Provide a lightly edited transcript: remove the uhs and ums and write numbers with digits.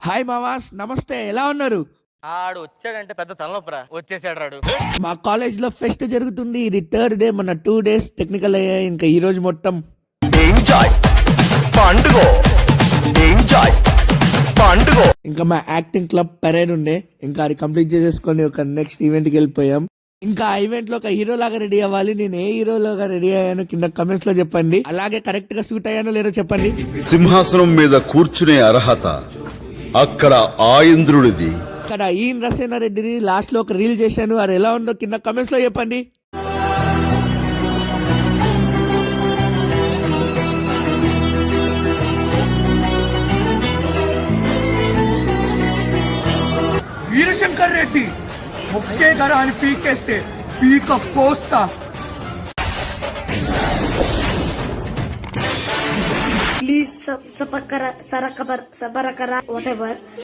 Hi మామాస్, నమస్తే. ఎలా ఉన్నారు? ఆడు వచ్చాడంటే పెద్ద తలనొప్పరా. వచ్చేసాడు రాడు. మా కాలేజ్ లో ఫెస్ట్ జరుగుతుంది. ఇది థర్డ్ డే. మన 2 days టెక్నికల్ అయ్యాయి. ఇంకా ఈ రోజు మొత్తం ఎంజాయ్ పండుగ, ఎంజాయ్ పండుగ. ఇంకా మా యాక్టింగ్ క్లబ్ పెరేడ్ ఉండే. ఇంకా అది కంప్లీట్ చేసేసుకొని ఒక నెక్స్ట్ ఈవెంట్ కి వెళ్ళిపోయాం. ఇంకా ఆ ఈవెంట్ లో ఒక హీరో లాగా రెడీ అవ్వాలి. నేను ఏ హీరో లాగా రెడీ అయ్యాను కింద కమెంట్స్ లో చెప్పండి. అలాగే కరెక్ట్ గా సూట్ అయ్యానో లేదో చెప్పండి. సింహాసనం మీద కూర్చునే అర్హత అక్కడ ఆ ఇంద్రుడిది. ఇక్కడ ఈ రసేనా రెడ్డిని లాస్ట్ లో ఒక రీల్ చేశాను. అది ఎలా ఉందో కింద కమెంట్స్ లో చెప్పండి. వీరశంకర్ రెడ్డి ఒకే గడ అని పీకేస్తే పీక కోస్తా. Please subscribe, whatever.